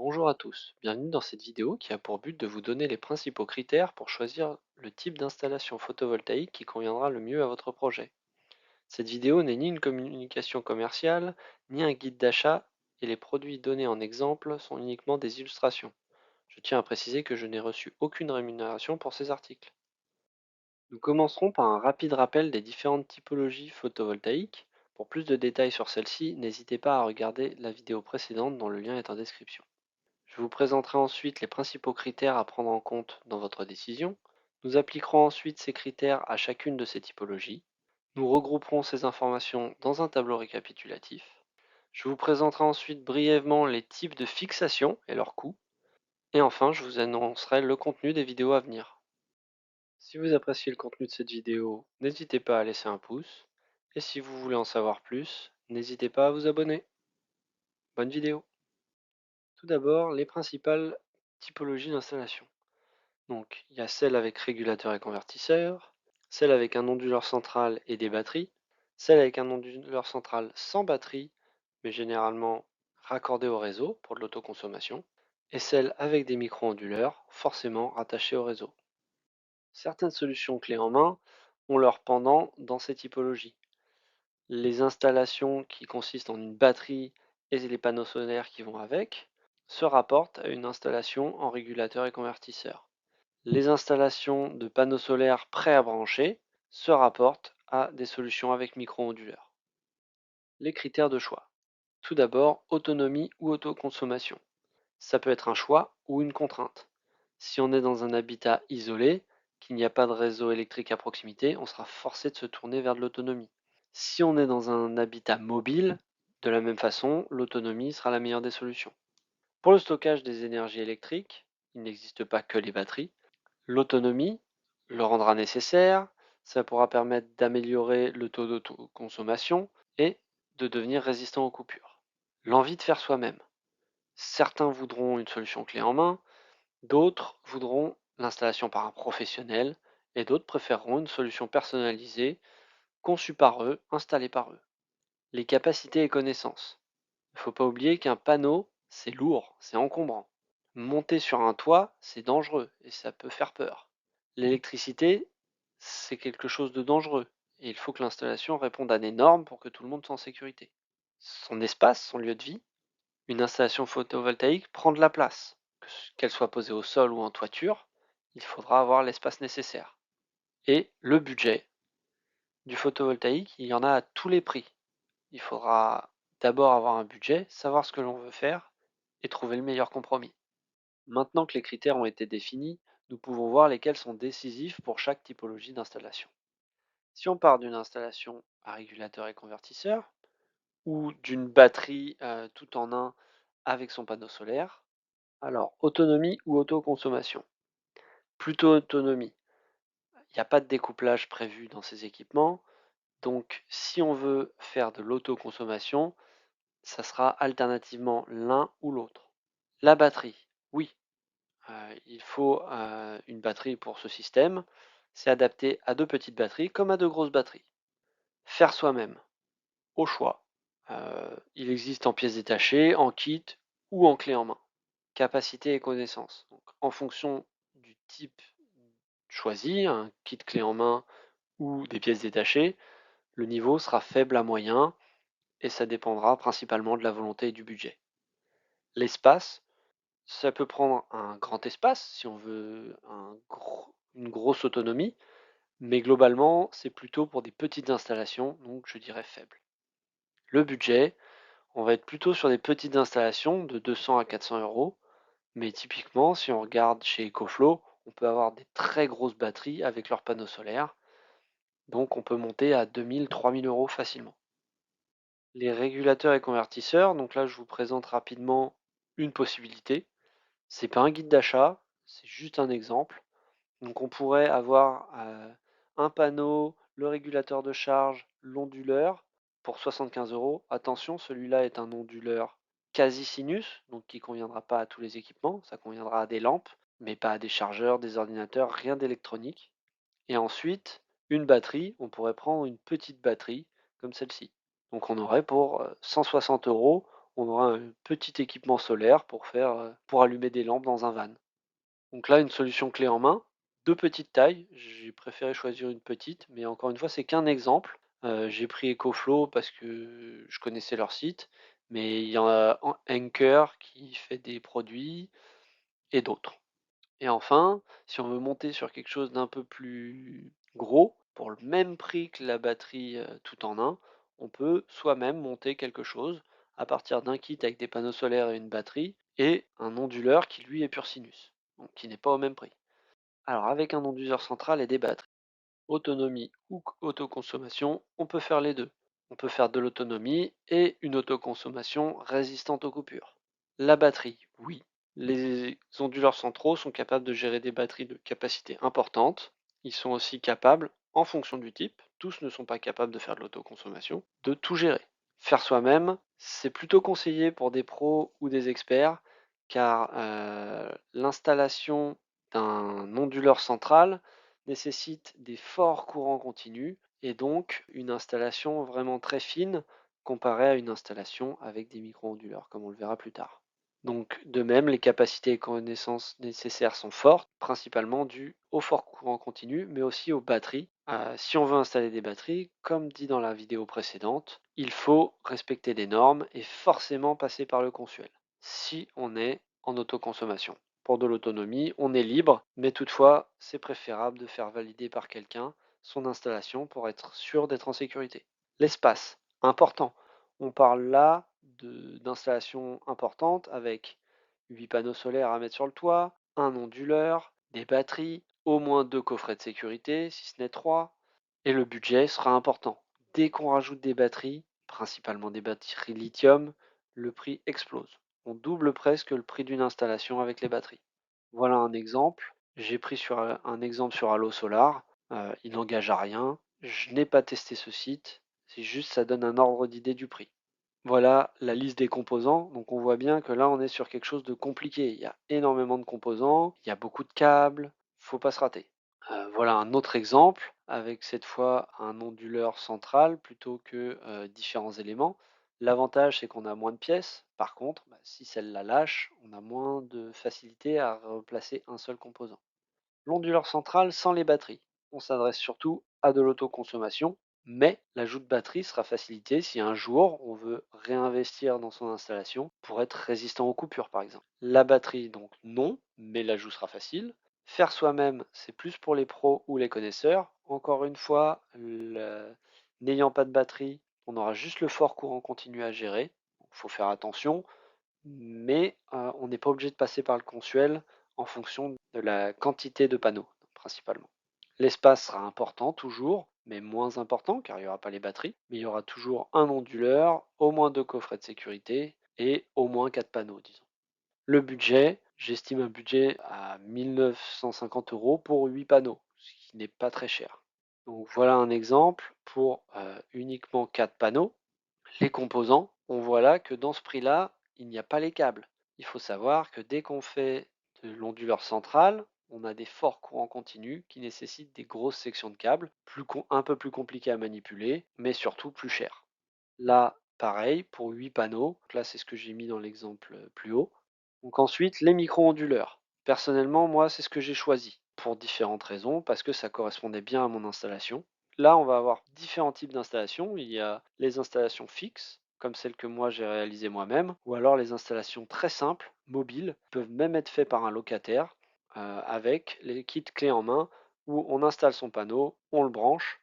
Bonjour à tous, bienvenue dans cette vidéo qui a pour but de vous donner les principaux critères pour choisir le type d'installation photovoltaïque qui conviendra le mieux à votre projet. Cette vidéo n'est ni une communication commerciale, ni un guide d'achat, et les produits donnés en exemple sont uniquement des illustrations. Je tiens à préciser que je n'ai reçu aucune rémunération pour ces articles. Nous commencerons par un rapide rappel des différentes typologies photovoltaïques. Pour plus de détails sur celles-ci, n'hésitez pas à regarder la vidéo précédente dont le lien est en description. Je vous présenterai ensuite les principaux critères à prendre en compte dans votre décision. Nous appliquerons ensuite ces critères à chacune de ces typologies. Nous regrouperons ces informations dans un tableau récapitulatif. Je vous présenterai ensuite brièvement les types de fixation et leurs coûts. Et enfin, je vous annoncerai le contenu des vidéos à venir. Si vous appréciez le contenu de cette vidéo, n'hésitez pas à laisser un pouce. Et si vous voulez en savoir plus, n'hésitez pas à vous abonner. Bonne vidéo! Tout d'abord, les principales typologies d'installation. Donc, il y a celle avec régulateur et convertisseur, celle avec un onduleur central et des batteries, celle avec un onduleur central sans batterie, mais généralement raccordé au réseau pour de l'autoconsommation, et celle avec des micro-onduleurs, forcément rattachés au réseau. Certaines solutions clés en main ont leur pendant dans ces typologies. Les installations qui consistent en une batterie et les panneaux solaires qui vont avec se rapportent à une installation en régulateur et convertisseur. Les installations de panneaux solaires prêts à brancher se rapportent à des solutions avec micro-onduleurs. Les critères de choix. Tout d'abord, autonomie ou autoconsommation. Ça peut être un choix ou une contrainte. Si on est dans un habitat isolé, qu'il n'y a pas de réseau électrique à proximité, on sera forcé de se tourner vers de l'autonomie. Si on est dans un habitat mobile, de la même façon, l'autonomie sera la meilleure des solutions. Pour le stockage des énergies électriques, il n'existe pas que les batteries. L'autonomie le rendra nécessaire, ça pourra permettre d'améliorer le taux d'autoconsommation et de devenir résistant aux coupures. L'envie de faire soi-même. Certains voudront une solution clé en main, d'autres voudront l'installation par un professionnel et d'autres préféreront une solution personnalisée, conçue par eux, installée par eux. Les capacités et connaissances. Il ne faut pas oublier qu'un panneau, c'est lourd, c'est encombrant. Monter sur un toit, c'est dangereux et ça peut faire peur. L'électricité, c'est quelque chose de dangereux et il faut que l'installation réponde à des normes pour que tout le monde soit en sécurité. Son espace, son lieu de vie, une installation photovoltaïque prend de la place. Qu'elle soit posée au sol ou en toiture, il faudra avoir l'espace nécessaire. Et le budget du photovoltaïque, il y en a à tous les prix. Il faudra d'abord avoir un budget, savoir ce que l'on veut faire et trouver le meilleur compromis. Maintenant que les critères ont été définis, nous pouvons voir lesquels sont décisifs pour chaque typologie d'installation. Si on part d'une installation à régulateur et convertisseur, ou d'une batterie tout en un avec son panneau solaire, alors autonomie ou autoconsommation. Plutôt autonomie. Il n'y a pas de découplage prévu dans ces équipements, donc si on veut faire de l'autoconsommation, ça sera alternativement l'un ou l'autre. La batterie, oui, il faut une batterie pour ce système. C'est adapté à de petites batteries comme à de grosses batteries. Faire soi-même, au choix. Il existe en pièces détachées, en kit ou en clé en main. Capacité et connaissances. Donc, en fonction du type choisi, un kit clé en main ou des pièces détachées, le niveau sera faible à moyen et ça dépendra principalement de la volonté et du budget. L'espace, ça peut prendre un grand espace si on veut une grosse autonomie, mais globalement, c'est plutôt pour des petites installations, donc je dirais faible. Le budget, on va être plutôt sur des petites installations de 200 à 400 euros, mais typiquement, si on regarde chez EcoFlow, on peut avoir des très grosses batteries avec leurs panneaux solaires, donc on peut monter à 2000, 3000 euros facilement. Les régulateurs et convertisseurs, donc là je vous présente rapidement une possibilité. C'est pas un guide d'achat, c'est juste un exemple. Donc on pourrait avoir un panneau, le régulateur de charge, l'onduleur pour 75 euros. Attention, celui-là est un onduleur quasi sinus, donc qui ne conviendra pas à tous les équipements. Ça conviendra à des lampes, mais pas à des chargeurs, des ordinateurs, rien d'électronique. Et ensuite, une batterie, on pourrait prendre une petite batterie comme celle-ci. Donc on aurait pour 160 euros, on aura un petit équipement solaire pour allumer des lampes dans un van. Donc là, une solution clé en main, 2 petites tailles. J'ai préféré choisir une petite, mais encore une fois, c'est qu'un exemple. J'ai pris EcoFlow parce que je connaissais leur site, mais il y en a Anker qui fait des produits et d'autres. Et enfin, si on veut monter sur quelque chose d'un peu plus gros, pour le même prix que la batterie, tout en un, on peut soi-même monter quelque chose à partir d'un kit avec des panneaux solaires et une batterie et un onduleur qui lui est pur sinus, donc qui n'est pas au même prix. Alors avec un onduleur central et des batteries, autonomie ou autoconsommation, on peut faire les deux. On peut faire de l'autonomie et une autoconsommation résistante aux coupures. La batterie, oui. Les onduleurs centraux sont capables de gérer des batteries de capacité importante. Ils sont aussi capables, en fonction du type, tous ne sont pas capables de faire de l'autoconsommation, de tout gérer. Faire soi-même, c'est plutôt conseillé pour des pros ou des experts, car l'installation d'un onduleur central nécessite des forts courants continus et donc une installation vraiment très fine comparée à une installation avec des micro-onduleurs, comme on le verra plus tard. Donc de même, les capacités et connaissances nécessaires sont fortes, principalement dues au fort courant continu, mais aussi aux batteries. Si on veut installer des batteries, comme dit dans la vidéo précédente, il faut respecter des normes et forcément passer par le consuel, si on est en autoconsommation. Pour de l'autonomie, on est libre, mais toutefois, c'est préférable de faire valider par quelqu'un son installation pour être sûr d'être en sécurité. L'espace, important. On parle là d'installations importantes avec 8 panneaux solaires à mettre sur le toit, un onduleur, des batteries, au moins 2 coffrets de sécurité, si ce n'est 3. Et le budget sera important. Dès qu'on rajoute des batteries, principalement des batteries lithium, le prix explose. On double presque le prix d'une installation avec les batteries. Voilà un exemple. J'ai pris sur un exemple sur Allo Solar. Il n'engage à rien. Je n'ai pas testé ce site. C'est juste ça donne un ordre d'idée du prix. Voilà la liste des composants. Donc on voit bien que là on est sur quelque chose de compliqué. Il y a énormément de composants, il y a beaucoup de câbles, faut pas se rater. Voilà un autre exemple avec cette fois un onduleur central plutôt que différents éléments. L'avantage c'est qu'on a moins de pièces. Par contre, si celle-là lâche, on a moins de facilité à replacer un seul composant. L'onduleur central sans les batteries. On s'adresse surtout à de l'autoconsommation, mais l'ajout de batterie sera facilité si un jour on veut réinvestir dans son installation pour être résistant aux coupures par exemple. La batterie donc non, mais l'ajout sera facile. Faire soi-même, c'est plus pour les pros ou les connaisseurs. Encore une fois, n'ayant pas de batterie, on aura juste le fort courant continu à gérer. Il faut faire attention mais on n'est pas obligé de passer par le consuel en fonction de la quantité de panneaux, principalement. L'espace sera important toujours, mais moins important car il n'y aura pas les batteries, mais il y aura toujours un onduleur, au moins 2 coffrets de sécurité et au moins 4 panneaux, disons. Le budget, j'estime un budget à 1 950 € pour 8 panneaux, ce qui n'est pas très cher. Donc voilà un exemple pour uniquement 4 panneaux. Les composants, on voit là que dans ce prix-là, il n'y a pas les câbles. Il faut savoir que dès qu'on fait de l'onduleur central, on a des forts courants continus qui nécessitent des grosses sections de câbles, un peu plus compliquées à manipuler, mais surtout plus chères. Là, pareil, pour 8 panneaux, donc là c'est ce que j'ai mis dans l'exemple plus haut. Donc ensuite, les micro-onduleurs. Personnellement, moi, c'est ce que j'ai choisi, pour différentes raisons, parce que ça correspondait bien à mon installation. Là, on va avoir différents types d'installations. Il y a les installations fixes, comme celles que moi j'ai réalisées moi-même, ou alors les installations très simples, mobiles, qui peuvent même être faites par un locataire, avec les kits clés en main, où on installe son panneau, on le branche.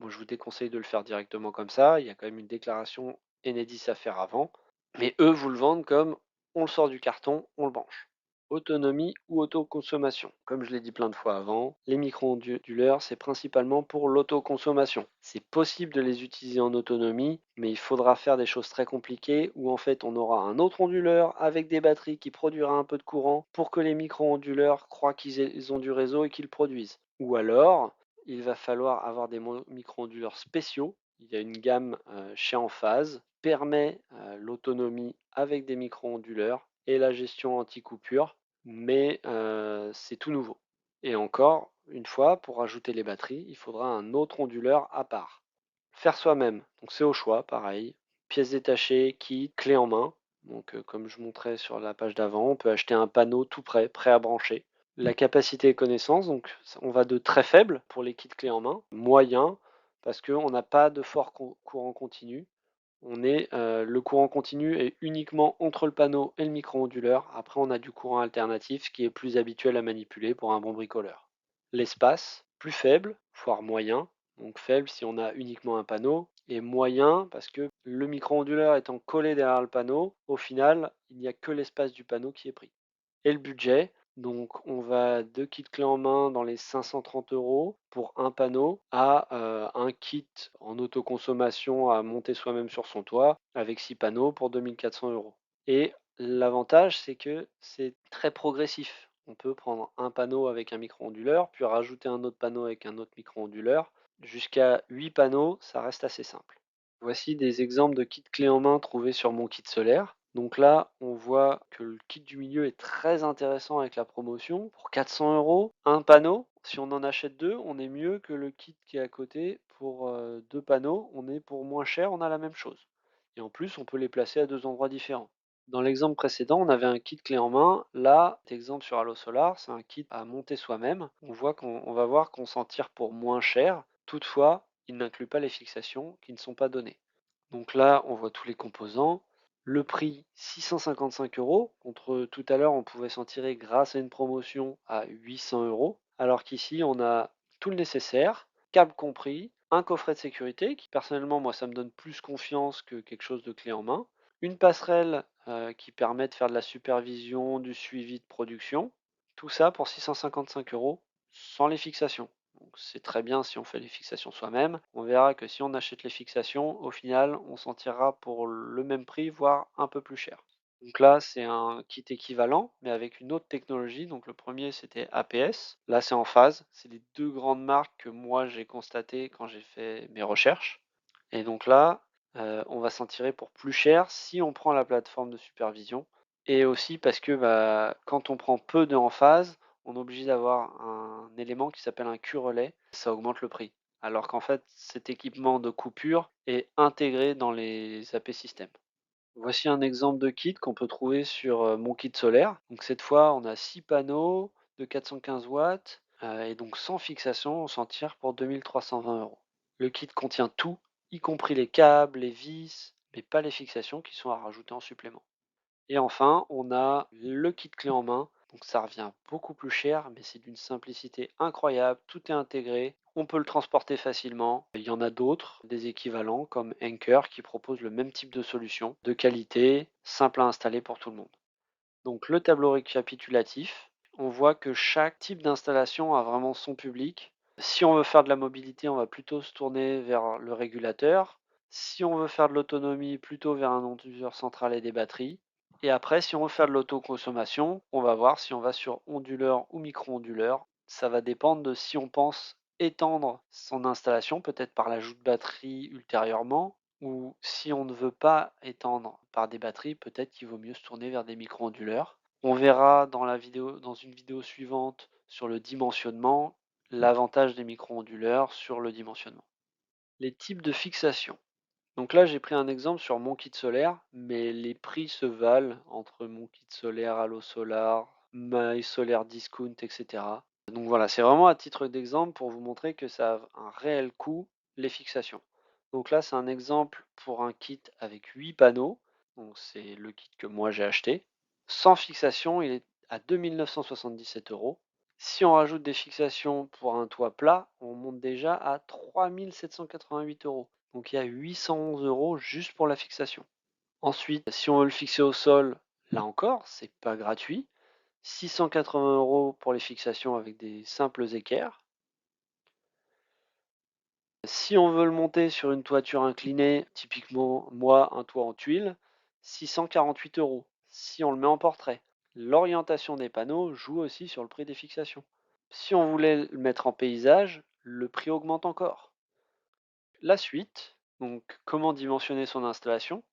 Moi, je vous déconseille de le faire directement comme ça. Il y a quand même une déclaration Enedis à faire avant. Mais eux vous le vendent comme on le sort du carton, on le branche. Autonomie ou autoconsommation. Comme je l'ai dit plein de fois avant, les micro-onduleurs, c'est principalement pour l'autoconsommation. C'est possible de les utiliser en autonomie, mais il faudra faire des choses très compliquées où en fait on aura un autre onduleur avec des batteries qui produira un peu de courant pour que les micro-onduleurs croient qu'ils ont du réseau et qu'ils produisent. Ou alors, il va falloir avoir des micro-onduleurs spéciaux. Il y a une gamme chez Enphase permet l'autonomie avec des micro-onduleurs et la gestion anti-coupure, mais c'est tout nouveau. Et encore une fois, pour ajouter les batteries, il faudra un autre onduleur à part. Faire soi-même, donc c'est au choix, pareil. Pièces détachées, kit, clé en main. Donc, comme je montrais sur la page d'avant, on peut acheter un panneau tout prêt, prêt à brancher. La capacité et connaissance, donc on va de très faible pour les kits clés en main, moyen parce qu'on n'a pas de fort courant continu. Le courant continu est uniquement entre le panneau et le micro-onduleur. Après, on a du courant alternatif qui est plus habituel à manipuler pour un bon bricoleur. L'espace, plus faible, voire moyen. Donc faible si on a uniquement un panneau, et moyen parce que le micro-onduleur étant collé derrière le panneau, au final, il n'y a que l'espace du panneau qui est pris. Et le budget, donc on va de kit clé en main dans les 530 € pour un panneau à un kit en autoconsommation à monter soi-même sur son toit avec 6 panneaux pour 2 400 €. Et l'avantage, c'est que c'est très progressif. On peut prendre un panneau avec un micro-onduleur, puis rajouter un autre panneau avec un autre micro-onduleur. Jusqu'à 8 panneaux, ça reste assez simple. Voici des exemples de kits clés en main trouvés sur mon kit solaire. Donc là, on voit que le kit du milieu est très intéressant avec la promotion. Pour 400 €, un panneau. Si on en achète deux, on est mieux que le kit qui est à côté. Pour deux panneaux, on est pour moins cher, on a la même chose. Et en plus, on peut les placer à deux endroits différents. Dans l'exemple précédent, on avait un kit clé en main. Là, cet exemple sur Allo Solar, c'est un kit à monter soi-même. On va voir qu'on s'en tire pour moins cher. Toutefois, il n'inclut pas les fixations qui ne sont pas données. Donc là, on voit tous les composants. Le prix, 655 €, contre tout à l'heure, on pouvait s'en tirer grâce à une promotion à 800 €. Alors qu'ici, on a tout le nécessaire, câble compris, un coffret de sécurité qui, personnellement, moi, ça me donne plus confiance que quelque chose de clé en main. Une passerelle qui permet de faire de la supervision, du suivi de production. Tout ça pour 655 € sans les fixations. Donc c'est très bien si on fait les fixations soi-même. On verra que si on achète les fixations, au final, on s'en tirera pour le même prix, voire un peu plus cher. Donc là, c'est un kit équivalent, mais avec une autre technologie. Donc le premier, c'était APS. Là, c'est en phase. C'est les deux grandes marques que moi, j'ai constatées quand j'ai fait mes recherches. Et donc là, on va s'en tirer pour plus cher si on prend la plateforme de supervision. Et aussi parce que quand on prend peu de en phase, on est obligé d'avoir un élément qui s'appelle un Q-relais. Ça augmente le prix. Alors qu'en fait, cet équipement de coupure est intégré dans les AP systèmes. Voici un exemple de kit qu'on peut trouver sur mon kit solaire. Donc cette fois, on a 6 panneaux de 415 watts et donc sans fixation, on s'en tire pour 2 320 €. Le kit contient tout, y compris les câbles, les vis, mais pas les fixations qui sont à rajouter en supplément. Et enfin, on a le kit clé en main. Donc ça revient beaucoup plus cher, mais c'est d'une simplicité incroyable. Tout est intégré. On peut le transporter facilement. Il y en a d'autres, des équivalents comme Anker qui proposent le même type de solution, de qualité, simple à installer pour tout le monde. Donc le tableau récapitulatif, on voit que chaque type d'installation a vraiment son public. Si on veut faire de la mobilité, on va plutôt se tourner vers le régulateur. Si on veut faire de l'autonomie, plutôt vers un onduleur central et des batteries. Et après, si on veut faire de l'autoconsommation, on va voir si on va sur onduleur ou micro-onduleur. Ça va dépendre de si on pense étendre son installation, peut-être par l'ajout de batterie ultérieurement, ou si on ne veut pas étendre par des batteries, peut-être qu'il vaut mieux se tourner vers des micro-onduleurs. On verra dans une vidéo suivante sur le dimensionnement, l'avantage des micro-onduleurs sur le dimensionnement. Les types de fixation. Donc là, j'ai pris un exemple sur mon kit solaire, mais les prix se valent entre mon kit solaire, Allo Solar, My Solar Discount, etc. Donc voilà, c'est vraiment à titre d'exemple pour vous montrer que ça a un réel coût, les fixations. Donc là, c'est un exemple pour un kit avec 8 panneaux. Donc c'est le kit que moi j'ai acheté. Sans fixation, il est à 2 977 €. Si on rajoute des fixations pour un toit plat, on monte déjà à 3 788 €. Donc il y a 811 € juste pour la fixation. Ensuite, si on veut le fixer au sol, là encore, c'est pas gratuit. 680 € pour les fixations avec des simples équerres. Si on veut le monter sur une toiture inclinée, typiquement moi un toit en tuile, 648 €. Si on le met en portrait, l'orientation des panneaux joue aussi sur le prix des fixations. Si on voulait le mettre en paysage, le prix augmente encore. La suite, donc comment dimensionner son installation,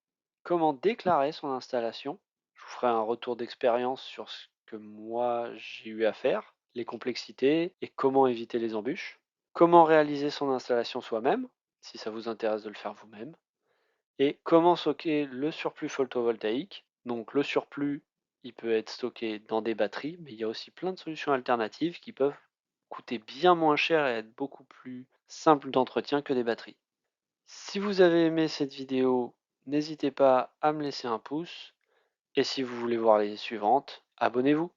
comment déclarer son installation. Je vous ferai un retour d'expérience sur ce que moi j'ai eu à faire, les complexités et comment éviter les embûches. Comment réaliser son installation soi-même, si ça vous intéresse de le faire vous-même. Et comment stocker le surplus photovoltaïque. Donc le surplus, il peut être stocké dans des batteries, mais il y a aussi plein de solutions alternatives qui peuvent coûter bien moins cher et être beaucoup plus simples d'entretien que des batteries. Si vous avez aimé cette vidéo, n'hésitez pas à me laisser un pouce et si vous voulez voir les suivantes, abonnez-vous.